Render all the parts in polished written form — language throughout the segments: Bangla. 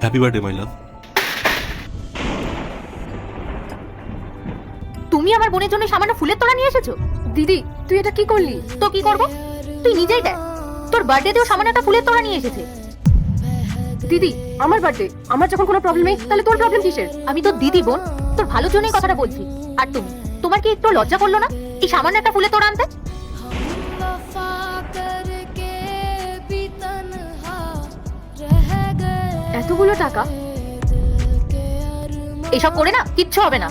হ্যাপি বার্থডে মাই লাভ। তুমি আমার বোনের জন্য সামান্য ফুলের তোড়া নিয়ে এসেছো? দিদি তুই এটা কি করলি? তো কি করব? তুই নিজেই দেখ, তোর বার্থডেতেও সামান্য একটা ফুলের তোড়া নিয়ে এসেছে। দিদি আমার বার্থডে, আমার যখন কোনো প্রবলেম নেই তাহলে তোর প্রবলেম কিসের? আমি তো দিদি বোন, তোর ভালোর জন্যই কথাটা বলছি। আর তুমি, তোমার কি একটু লজ্জা করলো না এই সামান্য একটা ফুলের তোড়া আনতে? এতগুলো টাকা? এসব করে না কিচ্ছু হবে না।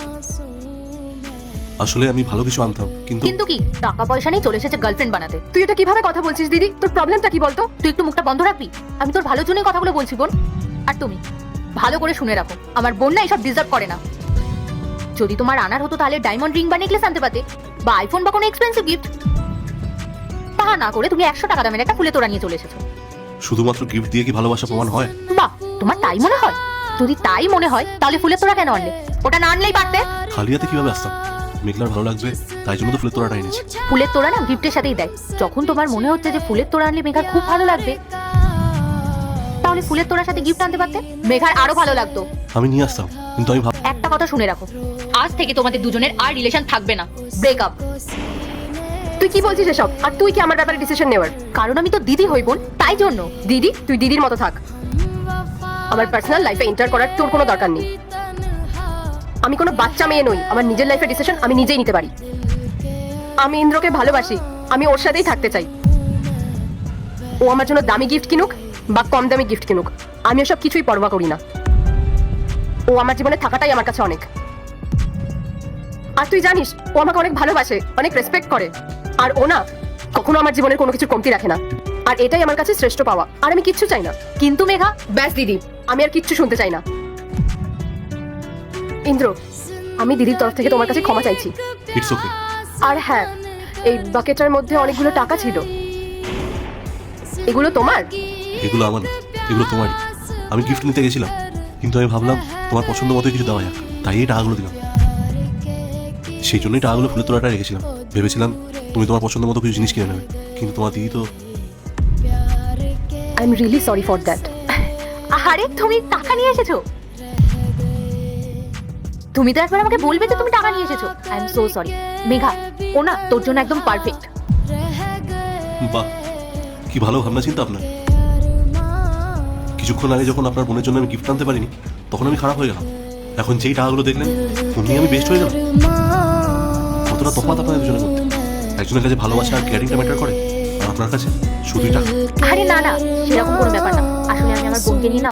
আসলে আমি ভালো কিছু আনতাম, কিন্তু কিন্তু কি, টাকা পয়সা নেই চলে এসেছে গার্লফ্রেন্ড বানাতে। তুই এটা কিভাবে কথা বলছিস দিদি? তোর প্রবলেমটা কি বলতো? তুই একটু মুখটা বন্ধ রাখবি? আমি তোর ভালোর জন্যই কথাগুলো বলছি বোন। আর তুমি ভালো করে শুনে রাখো, আমার বোন না এসব ডিজার্ভ করে না। যদি তোমার আনার হতো তাহলে ডায়মন্ড রিং বা নেকলেস আনতে পারতে, বা আইফোন বা কোনো এক্সপেন্সিভ গিফট। তা না করে তুমি 100 টাকা দামের একটা ফুলের তোড়া নিয়ে চলে এসেছো। শুধুমাত্র গিফট দিয়ে কি ভালোবাসা প্রমাণ হয়? বাহ, তোমার তাই মনে হয়? যদি তাই মনে হয় তাহলে ফুলের তোড়া কেন আনলে? ওটা না আনলেই পারতে। খালি হাতে কিভাবে আসতাম? মেঘলার ভালো লাগবে তাই জন্য তো ফুলের তোড়াটা এনেছি। ফুলের তোড়া না গিফটের সাথেই দেয়। যখন তোমার মনে হচ্ছে যে ফুলের তোড়া আনলে মেঘার খুব ভালো লাগবে, তাহলে ফুলের তোড়ার সাথে গিফট আনতে পারতে, মেঘার আরো ভালো লাগতো। আমি নিয়ে আসতাম, কিন্তু আমি একটা কথা শুনে রাখো, আজ থেকে তোমাদের দুজনের আর রিলেশন থাকবে না, ব্রেকআপ। তুই কি বলছিস এসব? আর তুই কি আমার ব্যাপারে ডিসিশন নেওয়ার? কারণ আমি তো দিদি হই বোন, তাই জন্য। দিদি তুই দিদির মতো থাক, আমার পার্সোনাল লাইফে এন্টার করার তোর কোনো দরকার নেই। আমি কোনো বাচ্চা মেয়ে নই, আমার নিজের লাইফের ডিসিশন আমি নিজেই নিতে পারি। আমি ইন্দ্রকে ভালোবাসি, আমি ওর সাথেই থাকতে চাই। ও আমার জন্য দামি গিফট কিনুক বা কম দামি গিফট কিনুক, আমি ওসব কিছুই পরোয়া করি না। ও আমার জীবনে থাকাটাই আমার কাছে অনেক। আর তুই জানিস ও আমাকে অনেক ভালোবাসে, অনেক রেসপেক্ট করে। আর ও না কখনো আমার জীবনের কোনো কিছু কমতি রাখে না। আর এটাই আমার কাছে শ্রেষ্ঠ পাওয়া। আর আমি কিচ্ছু চাই না। কিন্তু মেঘা, ব্যাস দিদি, আমি আর কিচ্ছু শুনতে চাই না। ইন্দ্র, আমি দিদির তরফ থেকে তোমার কাছে ক্ষমা চাইছি। It's okay. আর হ্যাঁ, এই বাকেটার মধ্যে অনেকগুলো টাকা ছিল। এগুলো তোমার? এগুলো আমার না, এগুলো তোমারই। আমি গিফট নিতে গেছিলাম, কিন্তু আমি ভাবলাম তোমার পছন্দ মতো কিছু দেওয়া যাক, তাই এই টাকাগুলো দিলাম। সেই জন্যই টাকাগুলো ফুলের তোড়াটা রেখেছিলাম। ভেবেছিলাম তুমি তোমার পছন্দ মতো কিছু জিনিস কিনে নেবে, কিন্তু তোমার দিদি তো। I am really sorry for that. আরে তুমি টাকা নিয়ে এসেছো? তুমি তো একবার আমাকে বলবে যে তুমি টাকা নিয়ে এসেছো। I am so sorry Megha, ও না তোর জন্য একদম পারফেক্ট। বাহ, কি ভালো ভাবনা চিন্তা আপনার। কিছুক্ষণ আগে যখন আপনার বোনের জন্য আমি গিফট আনতে পারিনি, তখন আমি খারাপ হয়ে গেলাম। এখন যেই টাকাগুলো দেখলেন, অমনি আমি বেস্ট হয়ে গেলাম। কতটা তফাৎ আপনাদের দুজনের মধ্যে। একজনের কাছে ভালোবাসা আর কেয়ারিংটা ম্যাটার করে, আর আপনার কাছে শুধুই টাকা। আরে না না, সেরকম কোনো ব্যাপার না। আসলে আমি আমার বোনকে নিয়ে না